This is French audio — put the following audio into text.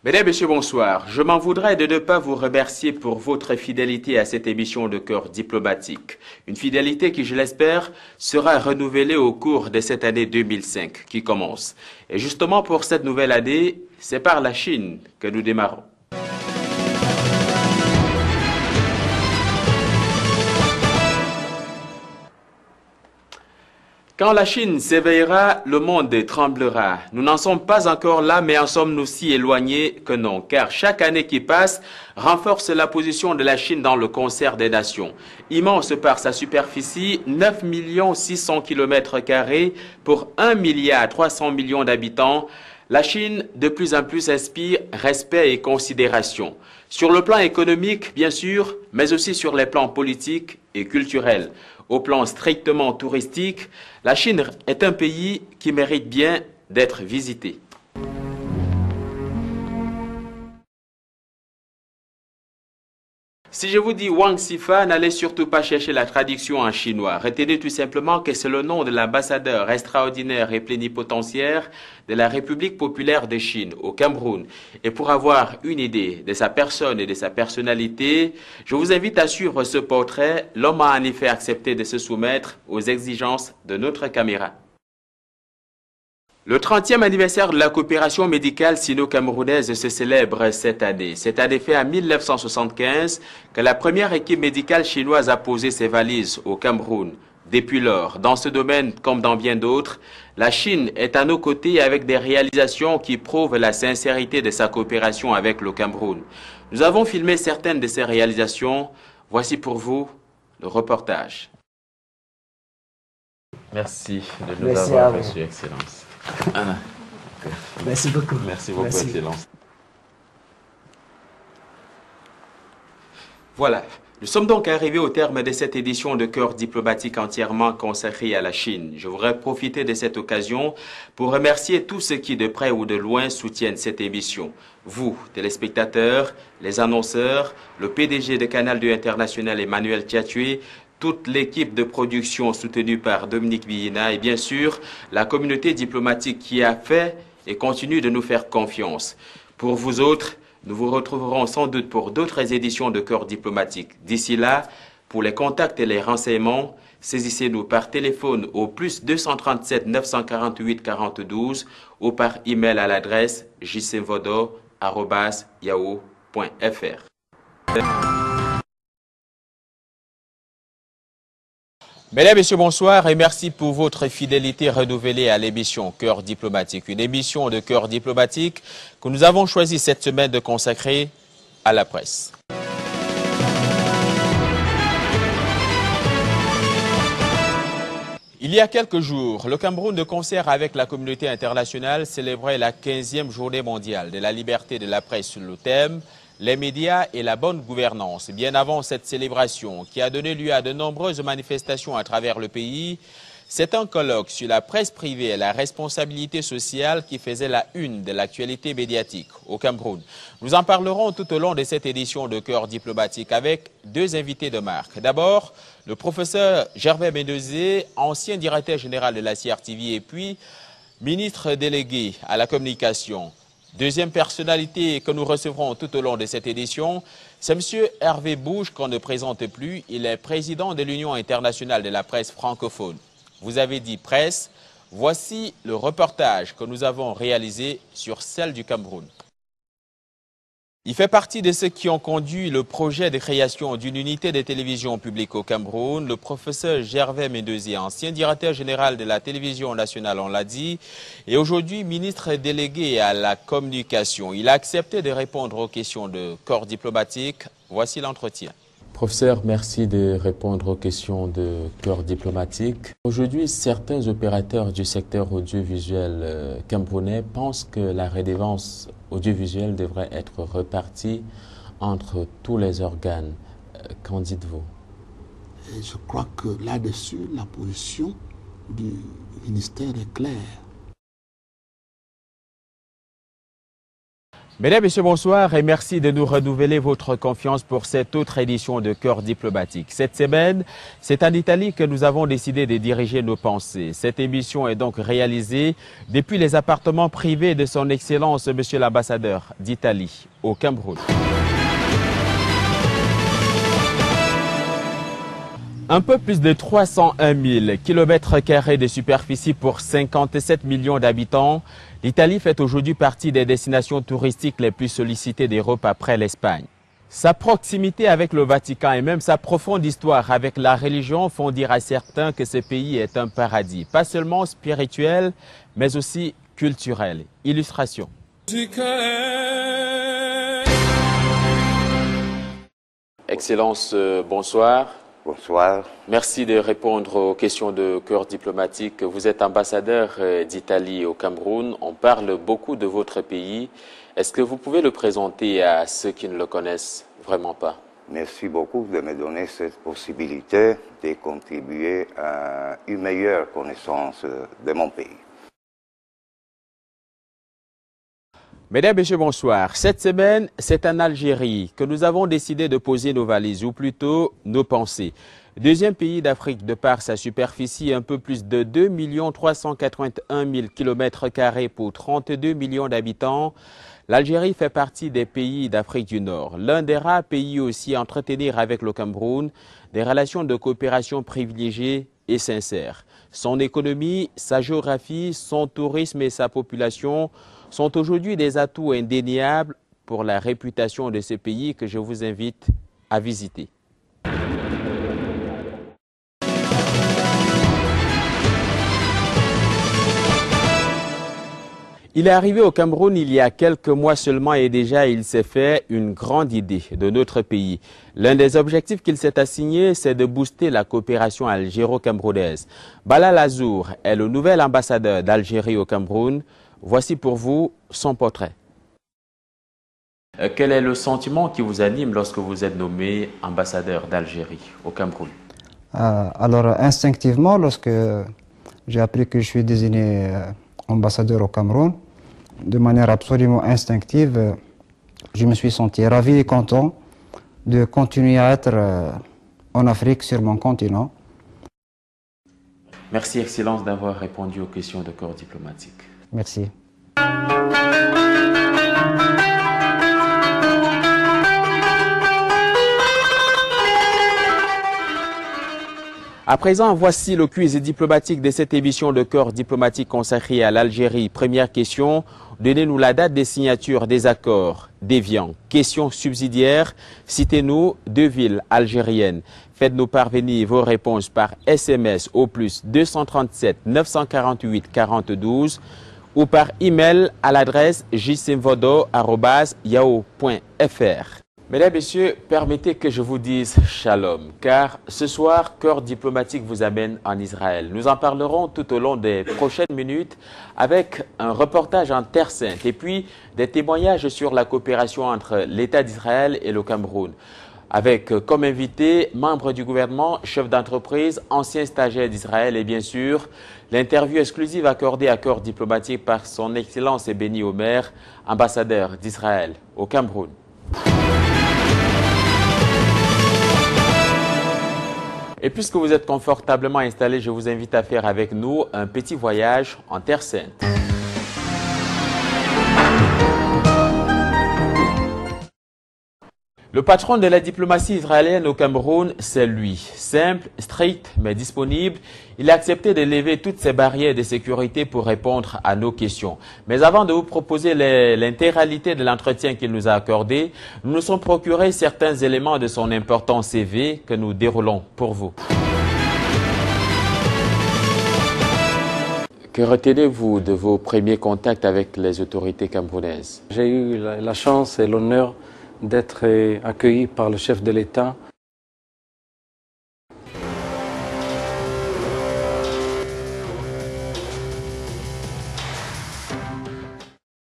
Mesdames, Messieurs, bonsoir. Je m'en voudrais de ne pas vous remercier pour votre fidélité à cette émission de Cœur diplomatique. Une fidélité qui, je l'espère, sera renouvelée au cours de cette année 2005 qui commence. Et justement pour cette nouvelle année, c'est par la Chine que nous démarrons. Quand la Chine s'éveillera, le monde tremblera. Nous n'en sommes pas encore là, mais en sommes-nous si éloignés que non, car chaque année qui passe renforce la position de la Chine dans le concert des nations. Immense par sa superficie, 9 600 km² pour 1,3 milliard d'habitants, la Chine de plus en plus inspire respect et considération. Sur le plan économique, bien sûr, mais aussi sur les plans politiques et culturels. Au plan strictement touristique, la Chine est un pays qui mérite bien d'être visité. Si je vous dis Wang Xifa, n'allez surtout pas chercher la traduction en chinois. Retenez tout simplement que c'est le nom de l'ambassadeur extraordinaire et plénipotentiaire de la République populaire de Chine au Cameroun. Et pour avoir une idée de sa personne et de sa personnalité, je vous invite à suivre ce portrait. L'homme a en effet accepté de se soumettre aux exigences de notre caméra. Le 30e anniversaire de la coopération médicale sino-camerounaise se célèbre cette année. C'est en effet en 1975 que la première équipe médicale chinoise a posé ses valises au Cameroun. Depuis lors, dans ce domaine comme dans bien d'autres, la Chine est à nos côtés avec des réalisations qui prouvent la sincérité de sa coopération avec le Cameroun. Nous avons filmé certaines de ces réalisations. Voici pour vous le reportage. Merci de nous avoir reçus, Excellence. Anna. Merci beaucoup. Merci beaucoup, Excellence. Voilà, nous sommes donc arrivés au terme de cette édition de Cœur diplomatique entièrement consacrée à la Chine. Je voudrais profiter de cette occasion pour remercier tous ceux qui, de près ou de loin, soutiennent cette émission. Vous, téléspectateurs, les annonceurs, le PDG de Canal 2 International Emmanuel Tiatué, toute l'équipe de production soutenue par Dominique Villina et bien sûr la communauté diplomatique qui a fait et continue de nous faire confiance. Pour vous autres, nous vous retrouverons sans doute pour d'autres éditions de Cœur diplomatique. D'ici là, pour les contacts et les renseignements, saisissez-nous par téléphone au plus 237 948 4012 ou par email à l'adresse jcvodo@yahoo.fr. Mesdames, Messieurs, bonsoir et merci pour votre fidélité renouvelée à l'émission Cœur diplomatique. Une émission de Cœur diplomatique que nous avons choisi cette semaine de consacrer à la presse. Il y a quelques jours, le Cameroun, de concert avec la communauté internationale, célébrait la 15e journée mondiale de la liberté de la presse sur le thème les médias et la bonne gouvernance. Bien avant cette célébration, qui a donné lieu à de nombreuses manifestations à travers le pays, c'est un colloque sur la presse privée et la responsabilité sociale qui faisait la une de l'actualité médiatique au Cameroun. Nous en parlerons tout au long de cette édition de Cœur diplomatique avec deux invités de marque. D'abord, le professeur Gervais Méndezé, ancien directeur général de la CRTV et puis ministre délégué à la communication. Deuxième personnalité que nous recevrons tout au long de cette édition, c'est M. Hervé Bouge qu'on ne présente plus. Il est président de l'Union internationale de la presse francophone. Vous avez dit presse. Voici le reportage que nous avons réalisé sur celle du Cameroun. Il fait partie de ceux qui ont conduit le projet de création d'une unité de télévision publique au Cameroun. Le professeur Gervais Méndezé, ancien directeur général de la télévision nationale, on l'a dit, et aujourd'hui ministre délégué à la communication. Il a accepté de répondre aux questions de Cœur diplomatique. Voici l'entretien. Professeur, merci de répondre aux questions de Cœur diplomatique. Aujourd'hui, certains opérateurs du secteur audiovisuel camerounais pensent que la redevance audiovisuelle devrait être repartie entre tous les organes. Qu'en dites-vous? Je crois que là-dessus, la position du ministère est claire. Mesdames et messieurs, bonsoir et merci de nous renouveler votre confiance pour cette autre édition de Cœur diplomatique. Cette semaine, c'est en Italie que nous avons décidé de diriger nos pensées. Cette émission est donc réalisée depuis les appartements privés de son Excellence, Monsieur l'ambassadeur d'Italie au Cameroun. Un peu plus de 301 000 km² de superficie pour 57 millions d'habitants, l'Italie fait aujourd'hui partie des destinations touristiques les plus sollicitées d'Europe après l'Espagne. Sa proximité avec le Vatican et même sa profonde histoire avec la religion font dire à certains que ce pays est un paradis, pas seulement spirituel, mais aussi culturel. Illustration. Excellence, bonsoir. Bonsoir. Merci de répondre aux questions de Cœur diplomatique. Vous êtes ambassadeur d'Italie au Cameroun. On parle beaucoup de votre pays. Est-ce que vous pouvez le présenter à ceux qui ne le connaissent vraiment pas? Merci beaucoup de me donner cette possibilité de contribuer à une meilleure connaissance de mon pays. Mesdames et messieurs, bonsoir. Cette semaine, c'est en Algérie que nous avons décidé de poser nos valises, ou plutôt nos pensées. Deuxième pays d'Afrique de par sa superficie, un peu plus de 2 381 000 km² pour 32 millions d'habitants. L'Algérie fait partie des pays d'Afrique du Nord. L'un des rares pays aussi à entretenir avec le Cameroun des relations de coopération privilégiées et sincères. Son économie, sa géographie, son tourisme et sa population sont aujourd'hui des atouts indéniables pour la réputation de ce pays que je vous invite à visiter. Il est arrivé au Cameroun il y a quelques mois seulement et déjà il s'est fait une grande idée de notre pays. L'un des objectifs qu'il s'est assigné, c'est de booster la coopération algéro-camerounaise. Bala Lazour est le nouvel ambassadeur d'Algérie au Cameroun. Voici pour vous son portrait. Quel est le sentiment qui vous anime lorsque vous êtes nommé ambassadeur d'Algérie au Cameroun? Alors, instinctivement, lorsque j'ai appris que je suis désigné ambassadeur au Cameroun, de manière absolument instinctive, je me suis senti ravi et content de continuer à être en Afrique, sur mon continent. Merci, Excellence, d'avoir répondu aux questions de Cœur diplomatique. Merci. À présent, voici le quiz diplomatique de cette émission de Cœur diplomatique consacrée à l'Algérie. Première question, donnez-nous la date des signatures des accords d'Évian. Question subsidiaire, citez-nous 2 villes algériennes. Faites-nous parvenir vos réponses par SMS au plus 237 948 42 ou par email à l'adresse jsimvodo@yahoo.fr. Mesdames et messieurs, permettez que je vous dise shalom, car ce soir, Cœur diplomatique vous amène en Israël. Nous en parlerons tout au long des prochaines minutes avec un reportage en Terre Sainte et puis des témoignages sur la coopération entre l'État d'Israël et le Cameroun. Avec comme invité, membres du gouvernement, chefs d'entreprise, anciens stagiaires d'Israël et bien sûr, l'interview exclusive accordée à Cœur diplomatique par son Excellence Béni Omer, ambassadeur d'Israël au Cameroun. Et puisque vous êtes confortablement installés, je vous invite à faire avec nous un petit voyage en Terre Sainte. Le patron de la diplomatie israélienne au Cameroun, c'est lui. Simple, strict, mais disponible, il a accepté de lever toutes ces barrières de sécurité pour répondre à nos questions. Mais avant de vous proposer l'intégralité de l'entretien qu'il nous a accordé, nous nous sommes procurés certains éléments de son important CV que nous déroulons pour vous. Que retenez-vous de vos premiers contacts avec les autorités camerounaises? J'ai eu la chance et l'honneur d'être accueilli par le chef de l'État